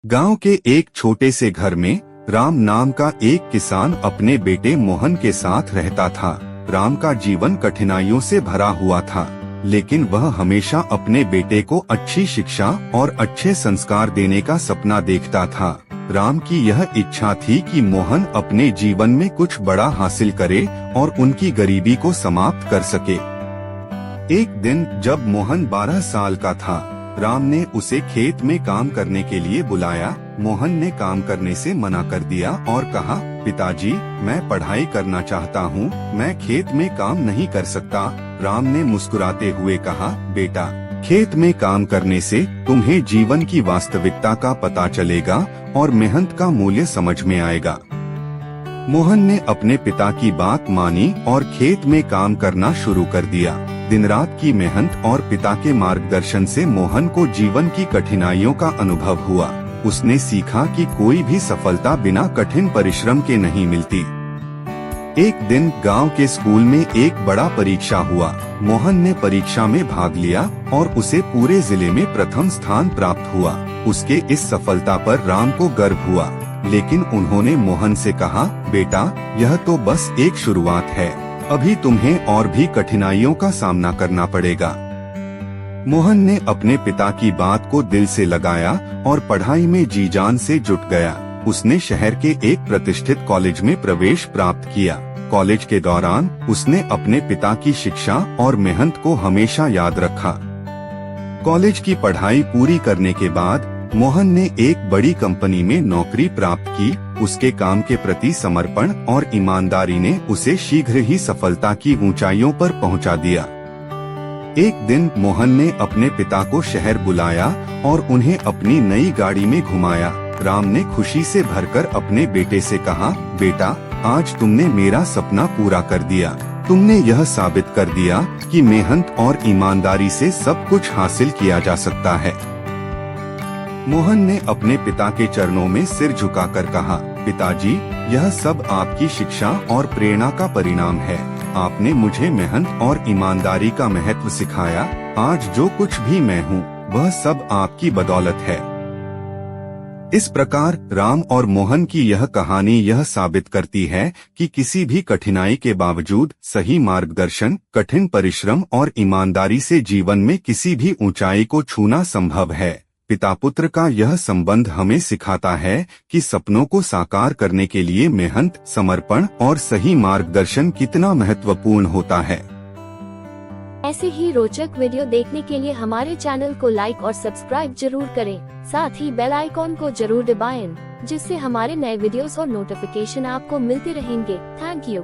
गांव के एक छोटे से घर में राम नाम का एक किसान अपने बेटे मोहन के साथ रहता था। राम का जीवन कठिनाइयों से भरा हुआ था, लेकिन वह हमेशा अपने बेटे को अच्छी शिक्षा और अच्छे संस्कार देने का सपना देखता था। राम की यह इच्छा थी कि मोहन अपने जीवन में कुछ बड़ा हासिल करे और उनकी गरीबी को समाप्त कर सके। एक दिन जब मोहन 12 साल का था, राम ने उसे खेत में काम करने के लिए बुलाया। मोहन ने काम करने से मना कर दिया और कहा, पिताजी, मैं पढ़ाई करना चाहता हूँ, मैं खेत में काम नहीं कर सकता। राम ने मुस्कुराते हुए कहा, बेटा, खेत में काम करने से तुम्हें जीवन की वास्तविकता का पता चलेगा और मेहनत का मूल्य समझ में आएगा। मोहन ने अपने पिता की बात मानी और खेत में काम करना शुरू कर दिया। दिन रात की मेहनत और पिता के मार्गदर्शन से मोहन को जीवन की कठिनाइयों का अनुभव हुआ। उसने सीखा कि कोई भी सफलता बिना कठिन परिश्रम के नहीं मिलती। एक दिन गांव के स्कूल में एक बड़ा परीक्षा हुआ। मोहन ने परीक्षा में भाग लिया और उसे पूरे जिले में प्रथम स्थान प्राप्त हुआ। उसके इस सफलता पर राम को गर्व हुआ, लेकिन उन्होंने मोहन से कहा, बेटा, यह तो बस एक शुरुआत है, अभी तुम्हें और भी कठिनाइयों का सामना करना पड़ेगा। मोहन ने अपने पिता की बात को दिल से लगाया और पढ़ाई में जी जान से जुट गया। उसने शहर के एक प्रतिष्ठित कॉलेज में प्रवेश प्राप्त किया। कॉलेज के दौरान उसने अपने पिता की शिक्षा और मेहनत को हमेशा याद रखा। कॉलेज की पढ़ाई पूरी करने के बाद मोहन ने एक बड़ी कंपनी में नौकरी प्राप्त की। उसके काम के प्रति समर्पण और ईमानदारी ने उसे शीघ्र ही सफलता की ऊंचाइयों पर पहुंचा दिया। एक दिन मोहन ने अपने पिता को शहर बुलाया और उन्हें अपनी नई गाड़ी में घुमाया। राम ने खुशी से भरकर अपने बेटे से कहा, बेटा, आज तुमने मेरा सपना पूरा कर दिया। तुमने यह साबित कर दिया कि मेहनत और ईमानदारी से सब कुछ हासिल किया जा सकता है। मोहन ने अपने पिता के चरणों में सिर झुकाकर कहा, पिताजी, यह सब आपकी शिक्षा और प्रेरणा का परिणाम है। आपने मुझे मेहनत और ईमानदारी का महत्व सिखाया। आज जो कुछ भी मैं हूँ, वह सब आपकी बदौलत है। इस प्रकार राम और मोहन की यह कहानी यह साबित करती है कि किसी भी कठिनाई के बावजूद सही मार्गदर्शन, कठिन परिश्रम और ईमानदारी से जीवन में किसी भी ऊंचाई को छूना संभव है। पिता पुत्र का यह संबंध हमें सिखाता है कि सपनों को साकार करने के लिए मेहनत, समर्पण और सही मार्गदर्शन कितना महत्वपूर्ण होता है। ऐसे ही रोचक वीडियो देखने के लिए हमारे चैनल को लाइक और सब्सक्राइब जरूर करें। साथ ही बेल आइकॉन को जरूर दबाएं, जिससे हमारे नए वीडियोस और नोटिफिकेशन आपको मिलते रहेंगे। Thank you.